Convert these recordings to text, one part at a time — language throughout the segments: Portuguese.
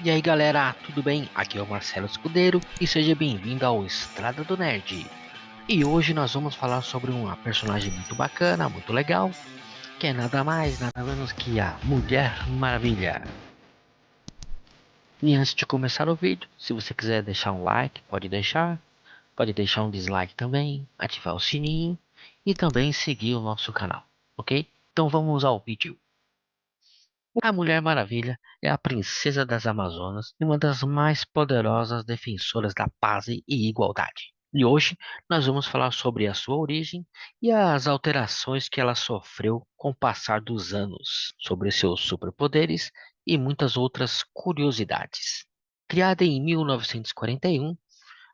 E aí galera, tudo bem? Aqui é o Marcelo Escudeiro e seja bem-vindo ao Estrada do Nerd. E hoje nós vamos falar sobre uma personagem muito bacana, muito legal, que é nada mais, nada menos que a Mulher Maravilha. E antes de começar o vídeo, se você quiser deixar um like, pode deixar um dislike também, ativar o sininho e também seguir o nosso canal, ok? Então vamos ao vídeo. A Mulher Maravilha é a princesa das Amazonas e uma das mais poderosas defensoras da paz e igualdade. E hoje nós vamos falar sobre a sua origem e as alterações que ela sofreu com o passar dos anos, sobre seus superpoderes e muitas outras curiosidades. Criada em 1941,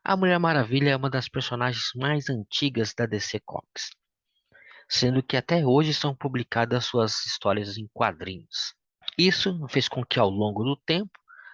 a Mulher Maravilha é uma das personagens mais antigas da DC Comics, sendo que até hoje são publicadas suas histórias em quadrinhos. Isso fez com que, ao longo do tempo,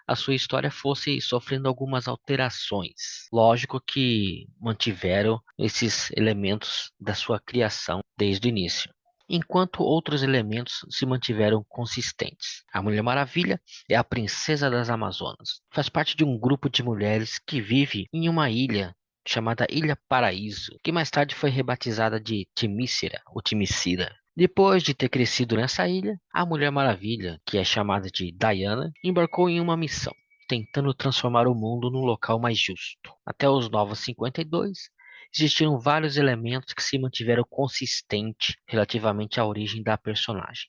a sua história fosse sofrendo algumas alterações. Lógico que mantiveram esses elementos da sua criação desde o início, enquanto outros elementos se mantiveram consistentes. A Mulher Maravilha é a princesa das Amazonas. Faz parte de um grupo de mulheres que vive em uma ilha chamada Ilha Paraíso, que mais tarde foi rebatizada de Themyscira, ou Themyscira. Depois de ter crescido nessa ilha, a Mulher Maravilha, que é chamada de Diana, embarcou em uma missão, tentando transformar o mundo num local mais justo. Até os Novos 52, existiram vários elementos que se mantiveram consistentes relativamente à origem da personagem.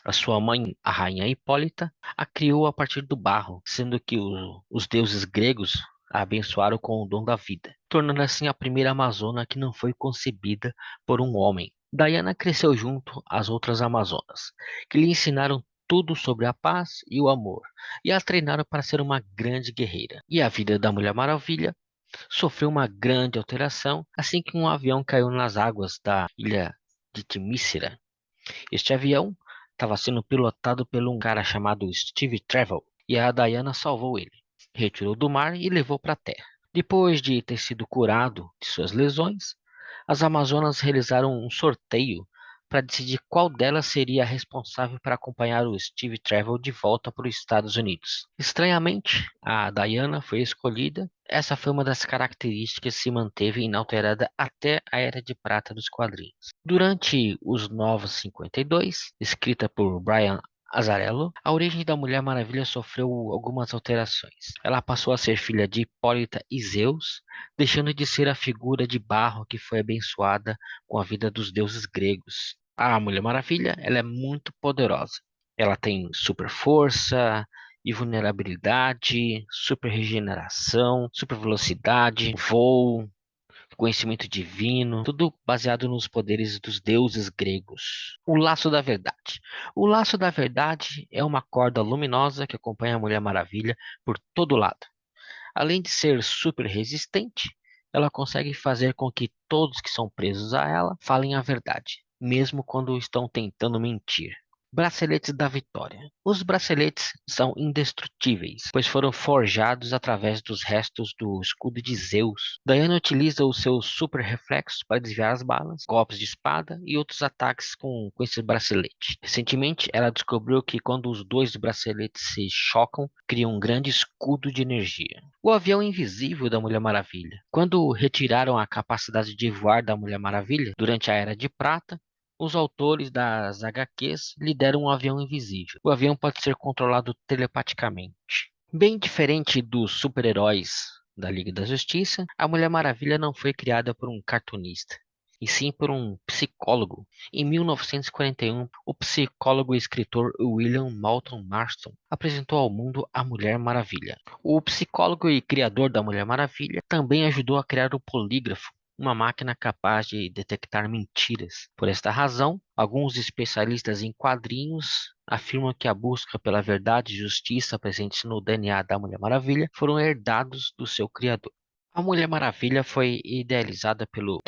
A sua mãe, a rainha Hipólita, a criou a partir do barro, sendo que os deuses gregos a abençoaram com o dom da vida, tornando assim a primeira amazona que não foi concebida por um homem. Diana cresceu junto às outras amazonas, que lhe ensinaram tudo sobre a paz e o amor, e a treinaram para ser uma grande guerreira. E a vida da Mulher Maravilha sofreu uma grande alteração assim que um avião caiu nas águas da ilha de Themyscira. Este avião estava sendo pilotado por um cara chamado Steve Trevor, e a Diana salvou ele, retirou do mar e levou para a terra. Depois de ter sido curado de suas lesões, as Amazonas realizaram um sorteio para decidir qual delas seria a responsável para acompanhar o Steve Trevor de volta para os Estados Unidos. Estranhamente, a Diana foi escolhida. Essa foi uma das características que se manteve inalterada até a Era de Prata dos quadrinhos. Durante os Novos 52, escrita por Brian Azzarello, a origem da Mulher Maravilha sofreu algumas alterações. Ela passou a ser filha de Hipólita e Zeus, deixando de ser a figura de barro que foi abençoada com a vida dos deuses gregos. A Mulher Maravilha, ela é muito poderosa. Ela tem super força, invulnerabilidade, super regeneração, super velocidade, voo, conhecimento divino, tudo baseado nos poderes dos deuses gregos. O laço da verdade. O laço da verdade é uma corda luminosa que acompanha a Mulher Maravilha por todo lado. Além de ser super resistente, ela consegue fazer com que todos que são presos a ela falem a verdade, mesmo quando estão tentando mentir. Braceletes da Vitória. Os braceletes são indestrutíveis, pois foram forjados através dos restos do escudo de Zeus. Diana utiliza o seu super reflexo para desviar as balas, golpes de espada e outros ataques com esse bracelete. Recentemente, ela descobriu que quando os dois braceletes se chocam, criam um grande escudo de energia. O avião invisível da Mulher Maravilha. Quando retiraram a capacidade de voar da Mulher Maravilha durante a Era de Prata, os autores das HQs lhe deram um avião invisível. O avião pode ser controlado telepaticamente. Bem diferente dos super-heróis da Liga da Justiça, a Mulher Maravilha não foi criada por um cartunista, e sim por um psicólogo. Em 1941, o psicólogo e escritor William Moulton Marston apresentou ao mundo a Mulher Maravilha. O psicólogo e criador da Mulher Maravilha também ajudou a criar o polígrafo, uma máquina capaz de detectar mentiras. Por esta razão, alguns especialistas em quadrinhos afirmam que a busca pela verdade e justiça presentes no DNA da Mulher Maravilha foram herdados do seu criador. A Mulher Maravilha foi idealizada pelo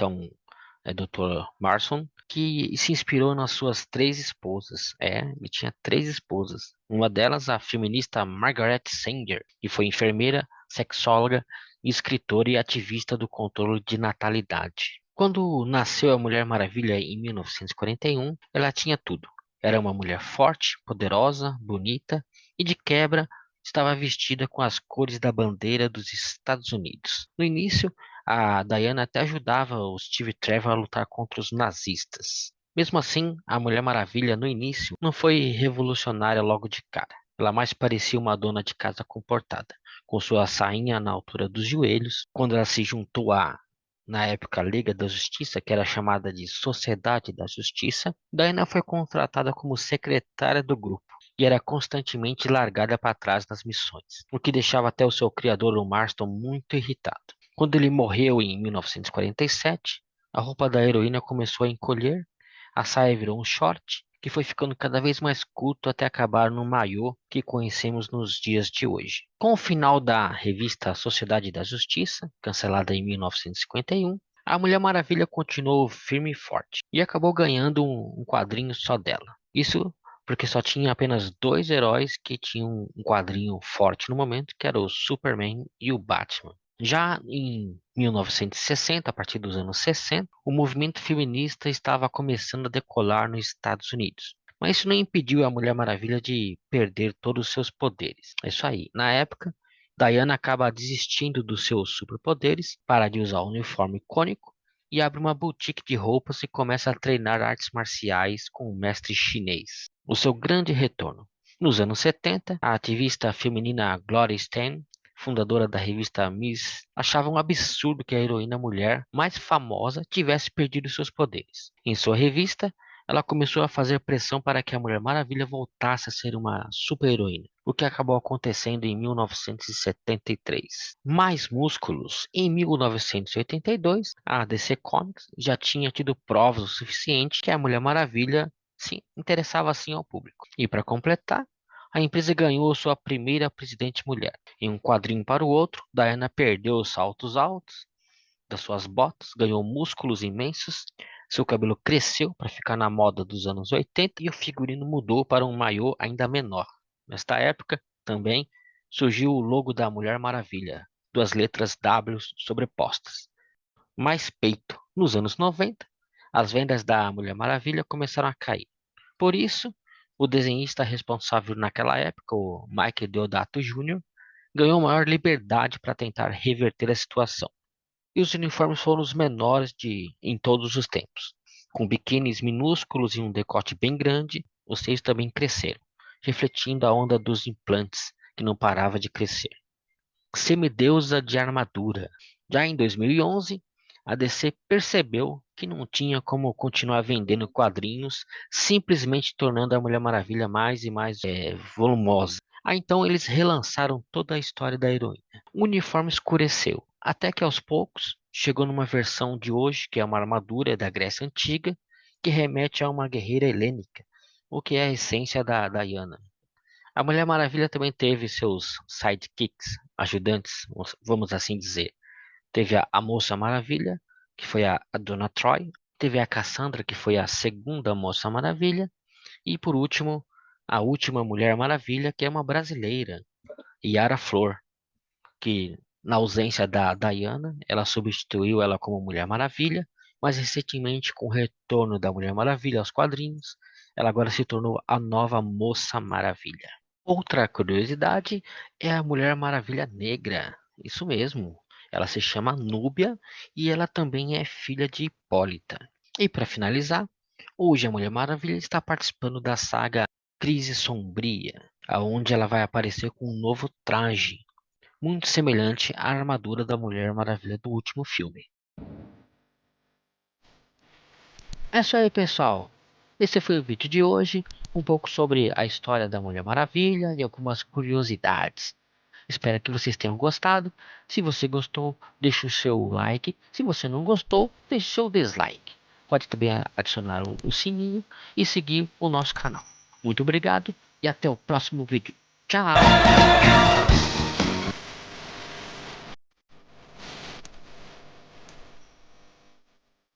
Dr. Marston, que se inspirou nas suas três esposas. Ele tinha três esposas. Uma delas, a feminista Margaret Sanger, que foi enfermeira, sexóloga, escritora e ativista do controle de natalidade. Quando nasceu a Mulher Maravilha em 1941, ela tinha tudo. Era uma mulher forte, poderosa, bonita e, de quebra, estava vestida com as cores da bandeira dos Estados Unidos. No início, a Diana até ajudava o Steve Trevor a lutar contra os nazistas. Mesmo assim, a Mulher Maravilha no início não foi revolucionária logo de cara. Ela mais parecia uma dona de casa comportada, com sua sainha na altura dos joelhos. Quando ela se juntou à na época Liga da Justiça, que era chamada de Sociedade da Justiça, Diana foi contratada como secretária do grupo e era constantemente largada para trás nas missões, o que deixava até o seu criador, o Marston, muito irritado. Quando ele morreu em 1947, a roupa da heroína começou a encolher, a saia virou um short, que foi ficando cada vez mais curto até acabar no maiô que conhecemos nos dias de hoje. Com o final da revista Sociedade da Justiça, cancelada em 1951, a Mulher Maravilha continuou firme e forte e acabou ganhando um quadrinho só dela. Isso porque só tinha apenas dois heróis que tinham um quadrinho forte no momento, que era o Superman e o Batman. Já em 1960, a partir dos anos 60, o movimento feminista estava começando a decolar nos Estados Unidos. Mas isso não impediu a Mulher Maravilha de perder todos os seus poderes. É isso aí. Na época, Diana acaba desistindo dos seus superpoderes, para de usar o uniforme icônico e abre uma boutique de roupas e começa a treinar artes marciais com o mestre chinês. O seu grande retorno. Nos anos 70, a ativista feminina Gloria Steinem, fundadora da revista Miss, achava um absurdo que a heroína mulher mais famosa tivesse perdido seus poderes. Em sua revista, ela começou a fazer pressão para que a Mulher Maravilha voltasse a ser uma super-heroína, o que acabou acontecendo em 1973. Mais músculos. Em 1982, a DC Comics já tinha tido provas o suficiente que a Mulher Maravilha se interessava assim ao público. E para completar, a empresa ganhou sua primeira presidente mulher. Em um quadrinho para o outro, Diana perdeu os saltos altos das suas botas, ganhou músculos imensos, seu cabelo cresceu para ficar na moda dos anos 80 e o figurino mudou para um maiô ainda menor. Nesta época, também, surgiu o logo da Mulher Maravilha, duas letras W sobrepostas. Mais peito. Nos anos 90, as vendas da Mulher Maravilha começaram a cair. Por isso, o desenhista responsável naquela época, o Mike Deodato Jr., ganhou maior liberdade para tentar reverter a situação. E os uniformes foram os menores em todos os tempos. Com biquínis minúsculos e um decote bem grande, os seios também cresceram, refletindo a onda dos implantes que não parava de crescer. Semideusa de armadura. Já em 2011, a DC percebeu que não tinha como continuar vendendo quadrinhos, simplesmente tornando a Mulher Maravilha mais e mais volumosa. Então eles relançaram toda a história da heroína. O uniforme escureceu, até que aos poucos chegou numa versão de hoje, que é uma armadura da Grécia Antiga, que remete a uma guerreira helênica, o que é a essência da Diana. A Mulher Maravilha também teve seus sidekicks, ajudantes, vamos assim dizer. Teve a Moça Maravilha, que foi a Dona Troy. Teve a Cassandra, que foi a segunda Moça Maravilha. E por último, a última Mulher Maravilha, que é uma brasileira, Yara Flor, que na ausência da Diana, ela substituiu ela como Mulher Maravilha, mas recentemente, com o retorno da Mulher Maravilha aos quadrinhos, ela agora se tornou a nova Moça Maravilha. Outra curiosidade é a Mulher Maravilha Negra. Isso mesmo. Ela se chama Núbia e ela também é filha de Hipólita. E para finalizar, hoje a Mulher Maravilha está participando da saga Crise Sombria, aonde ela vai aparecer com um novo traje, muito semelhante à armadura da Mulher Maravilha do último filme. É isso aí, pessoal. Esse foi o vídeo de hoje, um pouco sobre a história da Mulher Maravilha e algumas curiosidades. Espero que vocês tenham gostado. Se você gostou, deixe o seu like. Se você não gostou, deixe o seu dislike. Pode também adicionar o sininho e seguir o nosso canal. Muito obrigado e até o próximo vídeo. Tchau!